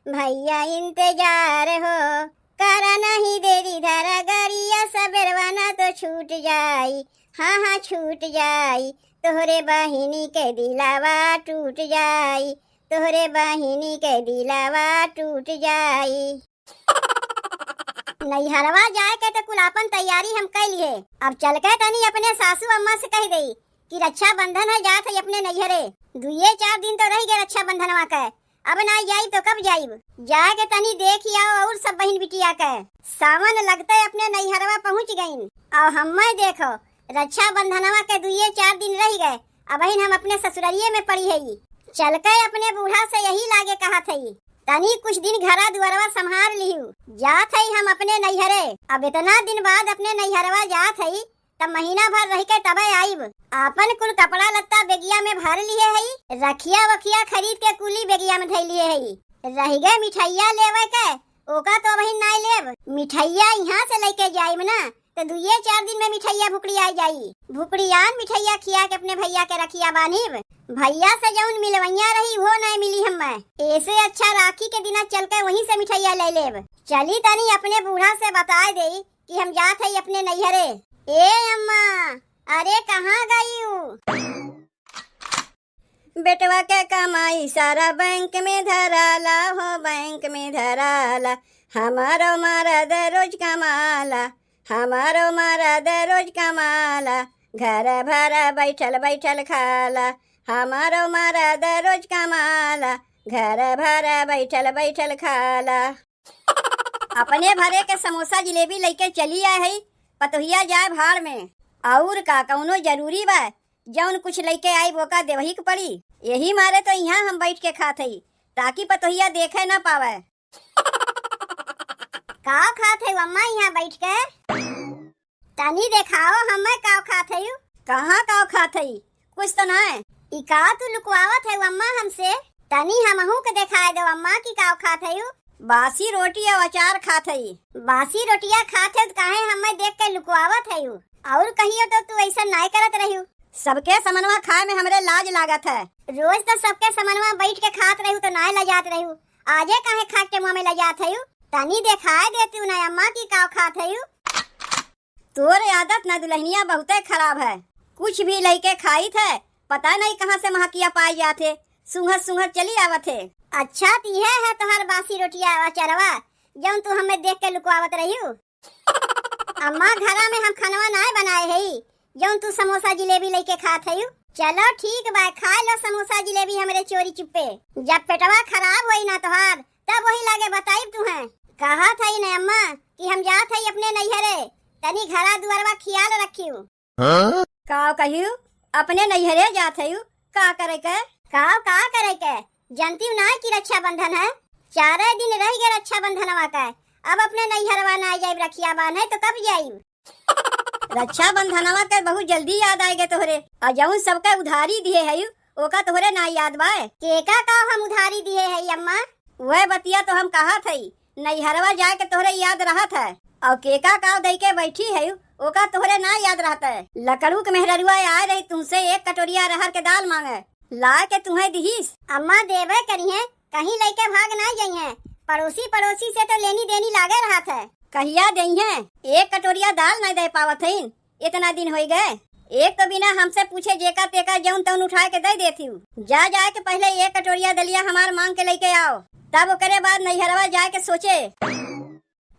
भैया इंतजार हो, करा नहीं देरी धरा गरिया सबेरवाना तो छूट जाई, हाँ हाँ छूट जाई, तोहरे बहिनी के दिलावा टूट जाई, तोहरे बहिनी के दिलावा टूट जाई। नैहरवा जाए के तो कुलापन तैयारी हम कर लिए, अब चल के तनी अपने सासू अम्मा से कह दई कि रक्षा बंधन है जात है अपने नैहरे, 2-4 दिन तो रह गए रक्षा बंधनवा के, अब ना जाई तो कब जाइब, जाए के तनी देख आओ और सब बहन बिटिया के। सावन लगते अपने नैहरवा पहुँच गईन और हमें देखो रक्षा बंधनवा के 2-4 दिन रह गए, अब हम अपने ससुरारिये में पड़ी है। चल के अपने बूढ़ा से यही लागे कहा थी तनी कुछ दिन घरा दुआरवा संभाल लिहू, जात है हम अपने नैहरे। अब इतना दिन बाद अपने नैहरवा जात है तब महीना भर रह के तब आईब, आपन कुल कपड़ा लत्ता बेगिया में भर लिए है, रखिया वखिया खरीद के कुली बेगिया में धैल लिए है। रह गए मिठाइया लेवे के, ओका तो वही ना लेब, मिठाइया यहाँ से लेके जाइब ना तो 2-4 दिन में मिठाइया भुकड़ी आ जाई, भुकड़ियान मिठाइया खिया के अपने भैया के रखिया बांधिब। भैया से जौन मिलवैया रही वो नहीं मिली हमें, ऐसे अच्छा राखी के दिना चल के वहीं से मिठाइया ले लेब। चली तनी अपने बूढ़ा से बता दे कि हम जात है अपने नैहरे। ए अम्मा, अरे कहाँ गई हूँ? बेटवा के कमाई सारा बैंक में धराला हो, बैंक में धराला, हमारो मरद रोज कमाला, हमारो मरद रोज कमाला, घर भर बैठल बैठल खाला, हमारो मरद रोज कमाला, घर भर बैठल बैठल खाला। अपने भरे के समोसा जिलेबी लेके चली आए है, पतोहिया जाए भाड़ में, और का कौनो जरूरी बा जौन कुछ लेके आई वो का देवही के पड़ी, यही मारे तो यहाँ हम बैठ के खाते ही ताकि पतोहिया देखे ना पावे। का खाते अम्मा यहाँ बैठ के? तनी देखाओ हमें का खाते हो? कहाँ का खाते कुछ तो ना इका तू लुकवावत है अम्मा हमसे, तनी हमहू के दिखाए दो अम्मा की का खाते हो? बासी रोटी और अचार खाते ही। बासी रोटियां खाते तो काहे हमें देख के लुकवावत है और कहियो तो तू ऐसा नहीं करत रही, सबके समनवा खाए में हमरे लाज लागत है, रोज तो सबके समनवा बैठ के खात रही तो नहीं लजात रही, आजे काहे खा के मुँह में लजात है? तनी दिखाए देती ना अम्मा की का खाते हो? तोर आदत न दुल्हनिया बहुते खराब है, कुछ भी लेके खाई थे पता नहीं कहाँ से महकिया पाई जाते, सुंघत सुंघत चली आवत है। अच्छा तीहे है तोहर बासी रोटिया अचारवा जौन तू हमें देख के लुकवावत रही हो। अम्मा घरा में हम खानवा नहीं बनाए है जौन तू समोसा जिलेबी लेके खात है। चलो ठीक बा, खा लो समोसा जिलेबी हमरे चोरी चुप्पे, जब पेटवा खराब होई ना तोहार तब वही लागे बताई तुम्हें। कहा था न अम्मा कि हम जात है अपने नैहरे, तनी घरा दुआरवा खियाल रखियो। का कहियो अपने नैहरे जात है, का करे के? का करे के जानती हूँ ना कि रक्षा बंधन है, 4 दिन रह गए रक्षा बंधनवा का, अब अपने नैहरवा ना जाइब रखिया बांधे तो कब जाइब? रक्षा बंधनवा के बहुत जल्दी याद आएगे तोहरे, और जौन सबका उधारी दिए है ओका तोहरे ना याद बा? केका का हम उधारी दिए है अम्मा? वह बतिया तो हम कहा थी नैहरवा जाए के तोहरे याद रहा था, और केका का दे के बैठी है ओका तोहरे ना याद रहता है। लकड़ू के मेहररुआ आए रही तुमसे 1 कटोरिया अरहर के दाल मांगे, ला के तुम्हें दीहिस। अम्मा देवे करी है, कहीं लेके भाग ना जाइए, पड़ोसी से तो लेनी देनी लागे रहा था। कहिया दई है? 1 कटोरिया दाल नहीं दे पावत है, इतना दिन हो गए, एक तो बिना हमसे पूछे जेका तेका जौन तौन उठा के दे देती हूँ। जा के पहले 1 कटोरिया दलिया हमार मांग के लेके आओ, तब ओकरे बाद नैहरवा जाए के सोचे।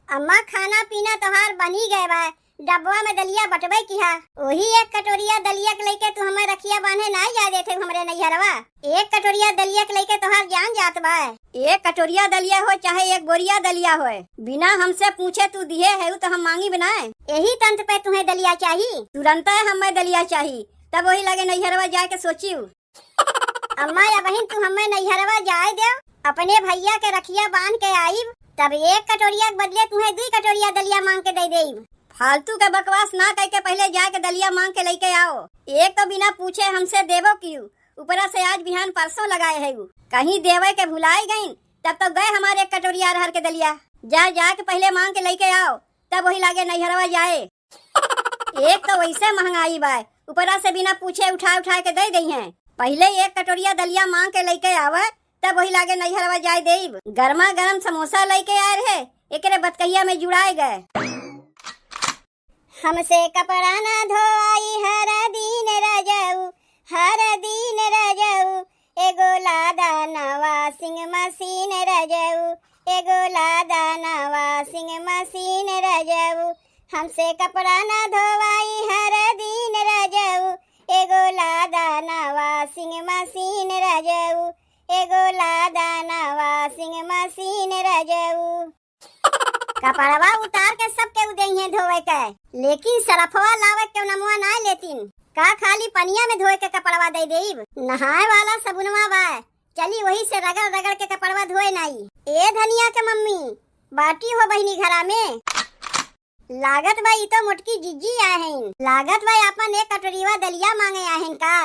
अम्मा खाना पीना तोहार बनी गए बा, डब्बा में दलिया बटबे किया, वही 1 कटोरिया दलिया के लेके तू हमें रखिया बांधे ना जा देते हमरे नैहरवा। 1 कटोरिया दलिया के लेके तोहार जान जात बा। 1 कटोरिया दलिया हो चाहे 1 बोरिया दलिया हो, बिना हमसे पूछे तू दिए है तो हम मांगी बनाए। यही तंत्र पे तुम्हें दलिया चाहिए? तुरंत हमें दलिया चाहिए, तब वही लगे नैहरवा जाए के सोची। अम्मा या बहन तू हमें नैहरवा जाए दे, अपने भैया के रखिया बांध के आई, तब 1 कटोरिया के बदले तुम्हें 2 कटोरिया दलिया मांग के दे देब। फालतू का बकवास ना करके पहले जाके दलिया मांग के लेके आओ। एक तो बिना पूछे हमसे देवो क्यों, ऊपरा से आज बिहान परसों लगाए है, कहीं देवे के भुलाई गई, तब तो गए हमारे 1 कटोरिया अरहर के दलिया। जा के पहले मांग के लेके आओ, तब वही लागे नैहरवा जाए। एक तो वैसे महंगाई बा, ऊपरा से बिना पूछे उठा के दे दी है। पहले 1 कटोरिया दलिया मांग के लेके आवे, तब वही लागे नैहरवा जाय देब। गर्मा गर्म समोसा लेके आए रहे, एकरे बतकहिया में जुड़ाए गए। हमसे कपड़ा ना धोआई हर दिन रजऊ, हर दिन रजऊ, एगो लादा नवा सिंह मशीन रजऊ, एगो लादा नवा सिंह मशीन रजऊ। हमसे कपड़ा ना धोआई हर दिन रजऊ, एगो लादा नवा सिंह मशीन रजऊ, एगो लादा नवा सिंह मशीन रजऊ। कपड़वा उतार के सबके उदइहे धोवे के, लेकिन सरफवा लावे के नमुआ ना लेतिन। का खाली पनिया में धोए के कपड़वा दे देब? नहाए वाला सबुनवा बा, चली वही से रगड़ रगड़ के कपड़वा धोए नाई। ए धनिया के मम्मी, बाटी हो बहिनी घरा में। लागत बा ई तो मोटकी जिज्जी आहेन, लागत बा अपन एक कटोरीवा दलिया मांगे आहेन का,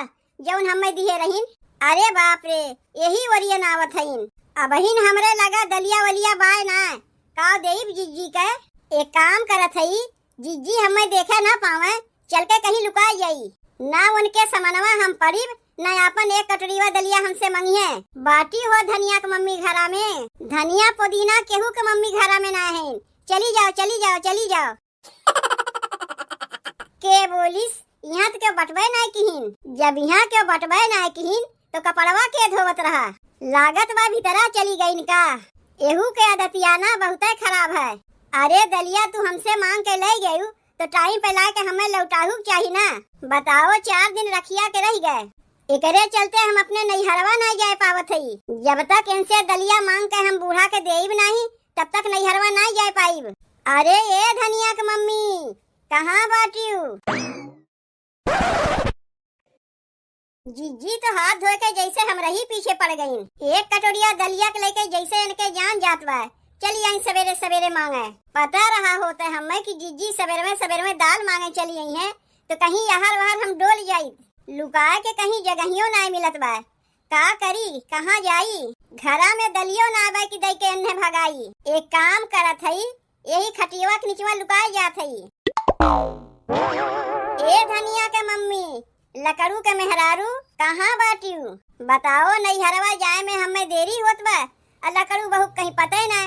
जौन हमें दिए रहीन। अरे बाप रे, यही वरियन आवत हईन। अब बहिन हमरे लगा दलिया वलिया बाय ना, का देब जिज्जी के। एक काम करत हई, जिज्जी हमें देखे ना पावे, चल के कहीं लुका जाई। ना उनके समनवा हम पड़ीब, ना अपन एक कटोरीवा दलिया हमसे मंगिए। बाटी हो धनिया के मम्मी घरा में, धनिया पुदीना केहू के मम्मी घरा में ना है। चली जाओ चली जाओ चली जाओ। के बोलिस यहाँ तो क्यों बटबे ना किहिन? जब यहाँ क्यों बटबे ना किहिन तो कपड़वा के धोवत रहा। लागत बा भीतरा चली गई का। एहू के आदतियाना बहुत खराब है। अरे दलिया तू हमसे मांग के ले गयू तो टाइम पे ला के हमें लौटाहू चाहिए ना। बताओ 4 दिन रखिया के रह गए। एकरे चलते हम अपने नैहरवा नहीं जा पावत हई। जब तक इनसे दलिया मांग के हम बूढ़ा के देब नहीं, तब तक नैहरवा नहीं जा पाइब। अरे ए धनिया के मम्मी, कहाँ बाटियू? जिज्जी तो हाथ धोए के जैसे हम रही पीछे पड़ गईं। एक कटोरिया दलिया के लेके जैसे इनके जान जात बा। चली आई सवेरे सवेरे मांगे। पता रहा होता है हमें कि जिज्जी सवेरे में दाल मांगे चली आई है, तो कहीं यहर वहर हम डोल जाई। लुकाए के कहीं जगहियों ना मिलत बा। का करी, कहाँ जाई? घरा में दलियो ना आवे कि दई के इन्हें भगाई। एक काम करत हई, यही खटियावा के नीचवा लुकाए जात हई। ए धनिया के मम्मी, लकड़ू के मेहरारू, कहाँ बाटियू? बताओ नैहरवा जाए में हमें देरी होत बा, लकड़ू बहू कहीं पता ही ना।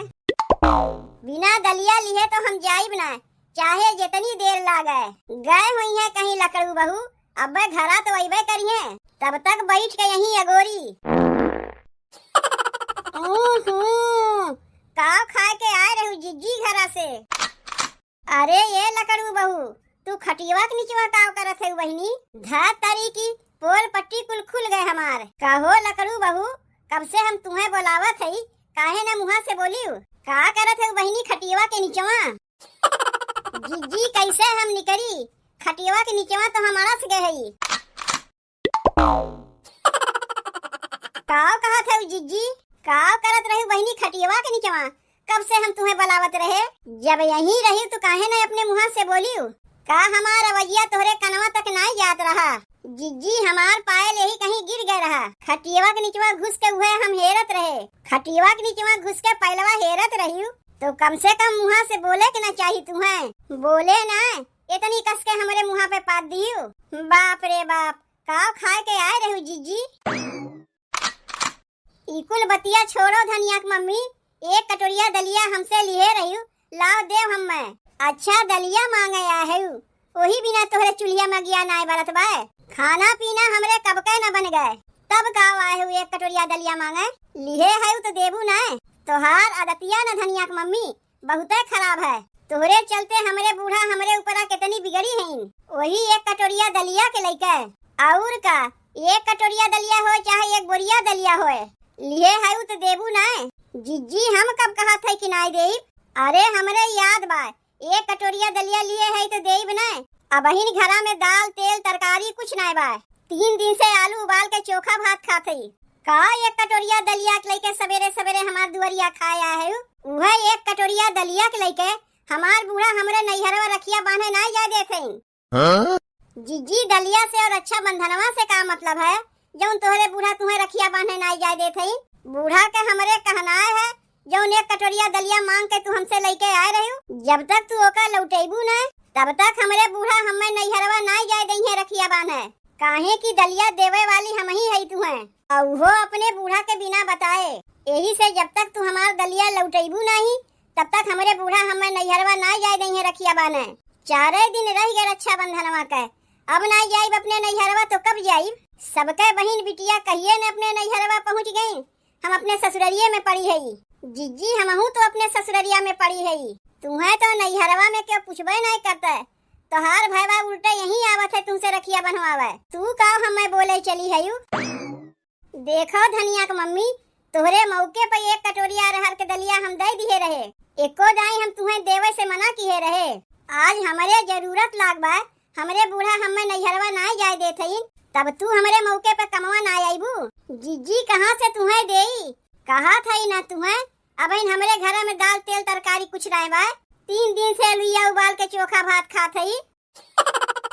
बिना दलिया लिए तो हम जाइब ना, चाहे जितनी देर लागे। गए हुई है कहीं लकड़ू बहू, अब घरा तो अबे करिए, तब तक बैठ के यहीं अगोरी। का खाए के आए रहू जिज्जी घरा से। अरे ये लकड़ू बहू, तू खटियावा के नीचे काव करत है बहिनी? धात तारी की पोल पट्टी कुल खुल गए हमार। कहो लकड़ू बहू, कब से हम तुम्हें बुलावत हई, काहे ना मुहा से बोलियो? का करत है बहिनी खटियावा के नीचवा? जिज्जी कैसे हम निकरी? खटियावा के नीचवा तो हमारा से गए हई। काव कहत है जिज्जी? काव करत रही बहिनी खटियावा के नीचवा? कब से हम तुम्हें बुलावत रहे? जब यहीं रही तो काहे ना अपने मुहा से बोलियो? का हमारा रवैया तोहरे कनवा तक नहीं जात रहा? जिज्जी हमार पायल यही कहीं गिर गए रहा। खटियावा के नीचवा घुस के हुए हम हेरत रहे। खटियावा के नीचवा घुस के पहलवा हेरत रही तो कम से कम मुहा से बोले के ना चाहिए तुम्हें? बोले ना, इतनी कस के हमारे मुहा पे पात दियो। बाप रे बाप, काव खाए के आए रहू जिज्जी? इकुल बतिया छोड़ो धनिया की मम्मी, एक कटोरिया दलिया हमसे लिए रही, लाओ देव हमें। अच्छा दलिया मांगे आए है, वही बिना तोहरे चूल्हिया में गया ना बरत बा। खाना पीना हमरे कब के न बन गए, तब गाँव आए हुए एक कटोरिया दलिया मांगे। लिए है तो देबू ना। तोहार आदतिया न धनिया की मम्मी बहुत खराब है। तोहरे चलते हमरे बूढ़ा हमरे ऊपर कितनी बिगड़ी है। वही एक कटोरिया दलिया के लेके और का, एक कटोरिया दलिया हो चाहे एक बोरिया दलिया हो, लिए है तो देबू ना। जिज्जी हम कब कहा था कि नहीं देब? अरे हमरे याद बा, एक कटोरिया दलिया लिए है तो देब ना। अब बहिन घरा में दाल तेल तरकारी कुछ नहीं बा। 3 दिन से आलू उबाल के चोखा भात खाते ही। का एक कटोरिया दलिया के लेके सवेरे सवेरे हमार दुआरिया खाया है। वह एक कटोरिया दलिया के लेके हमार बूढ़ा हमरे नैहरवा रखिया बांधे नहीं जा देते। जिज्जी दलिया से और अच्छा बंधनवा से का मतलब है, जौन तोहरे बूढ़ा तुम्हें रखिया बांधे नहीं जा देते। बूढ़ा के हमरे कहना है जौन एक कटोरिया दलिया मांग के तू हमसे लेके आए रही, जब तक तू ओका लौटेबू ना तब तक हमरे बूढ़ा हमें नैहरवा नहीं जाए दही रखिया बांधे। काहे की दलिया देवे वाली हम ही है तू है, और वो अपने बूढ़ा के बिना बताए। यही से जब तक तू हमार दलिया लौटेबू नहीं तब तक हमारे बूढ़ा हमें नैहरवा ना जाए देंगे रखिया बाने। 4 दिन रह गए रक्षाबंधनवा के, अब ना जाइब अपने नैहरवा तो कब जाइब? सबके बहन बिटिया कहिए न अपने नैहरवा पहुँच गई, हम अपने ससुररिये में पड़ी है। जिज्जी हमहू तो अपने ससुररिया में पड़ी है, तुम्हें तो नैहरवा में क्यों पूछबे नहीं करते? तोहार भैया उल्टे यही आवत है तुमसे रखिया बनवावे, तू का हमें बोले चली है? देखो धनिया के मम्मी, तोहरे मौके पे 1 कटोरिया अरहर के दलिया हम दे दिए रहे, एको दाई हम तुम्हें देवे से मना किए रहे। आज हमारे जरूरत लाग बा, हमरे बूढ़ा हमें नैहरवा ना जाए देते ही, तब तू हमारे मौके पे कमवा ना आईबू। जिज्जी कहाँ से तुम्हें देई? कहा था ना तुम्हें अब हमारे घर में दाल तेल तरकारी कुछ नहीं बा। 3 दिन से लुइया उबाल के चोखा भात खात हई।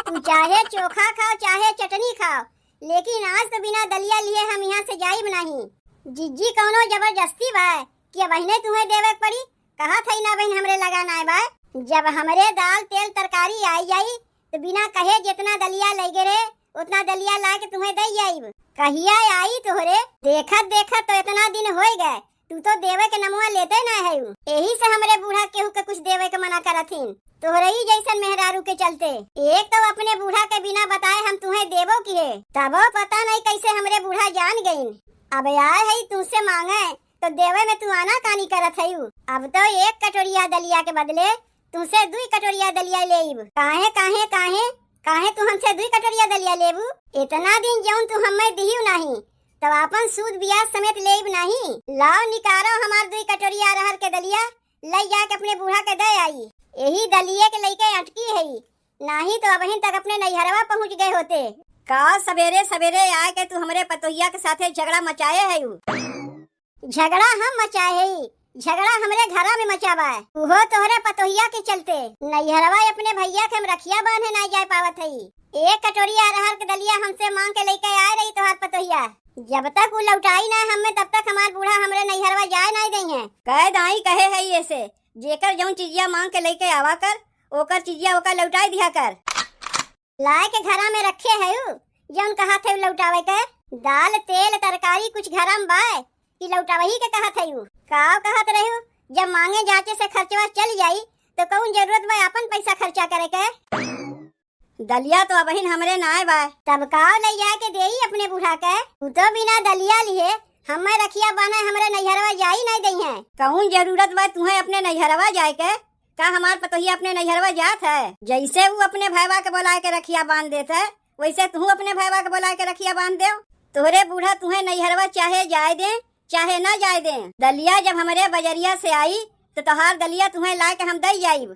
तू चाहे चोखा खाओ चाहे चटनी खाओ, लेकिन आज तो बिना दलिया लिए हम यहाँ से जाइब नहीं। जिज्जी कौनो जबरदस्ती बा कि बहने तुम्हें देवे पड़ी? कहा था ना बहन हमरे लगाना है बा। जब हमरे दाल तेल तरकारी आई जाई तो बिना कहे जितना दलिया लगे रे उतना दलिया ला के तुम्हें दे जाइब। कहिया आई तोहरे देखत देखत तो इतना दिन हो गए, तू तो देवे के नमुआ लेते ना है। यही से हमरे बूढ़ा केहू के कुछ देवे के मना करथिन, तोहरे ही जैसन मेहरारू के चलते। एक तो अपने बूढ़ा के बिना बताए हम तुम्हें देवो किए, तबो पता नहीं कैसे हमरे बूढ़ा जान गईन। अब आए है तुमसे मांगे तो देवे में तू आना कानी करत है। अब तो 1 कटोरिया दलिया के बदले तुमसे 2 कटोरिया दलिया लेब। काहे काहे काहे काहे तू हमसे 2 कटोरिया दलिया लेबू? इतना दिन जौन तू हमें दिहियो नहीं तब अपन सूद ब्याज समेत लेब नहीं। लाओ निकारो हमार 2 कटोरिया अरहर के दलिया, ले जाके अपने बूढ़ा के दे आई। यही दलिये के लेके अटकी है, नहीं तो अबहिन तक अपने नैहरवा पहुँच गए होते। का सवेरे सवेरे आए के तू हमरे पतोहिया के साथे झगड़ा मचाए है? झगड़ा हम मचाए है? झगड़ा हमरे घरा में मचावा है, वो तोहरे पतोहिया के चलते। नैहरवा अपने भैया के हम रखिया बांधे ना जा पावत है। 1 कटोरिया अरहर के दलिया हमसे मांग के लेके आए रही तोहार पतोहिया, जब तक वो लौटाई ना हमें तब तक हमार बूढ़ा हमरे नैहरवा जाए नहीं देंगे। कह दाई कहे है ये से जेकर जौन चीजिया मांग के लेके आवा कर ओकर चीजिया ओकर लौटाई दिया कर। लाए के घरा में रखे है जौन कहा थे लौटावे के। दाल तेल तरकारी कुछ घरा में बाय कि लौटावही के कहा थे? काव कहत रहे जब मांगे जाचे से खर्चवा चल जाई तो कौन जरूरत बा अपन पैसा खर्चा करे के? दलिया तो अबहिन हमरे नाय बा, तब काव ले जाके देई अपने बूढ़ा के। तू तो बिना दलिया लिए हमें रखिया बना हमरे नैहरवा जाई नहीं दई है। कौन जरूरत बा तुम्हें अपने नैहरवा जाए के? का हमार पतोहिया अपने नैहरवा जात है? जैसे वो अपने भैया के बुला के रखिया बांध देते है वैसे तू अपने भैया के बुला के रखिया बांध दे। तोहरे बूढ़ा तुम्हें नैहरवा चाहे जाए दे चाहे ना जाए दे, दलिया जब हमारे बजरिया से आई तो तोहार दलिया तुम्हें ला के हम दे जाइब।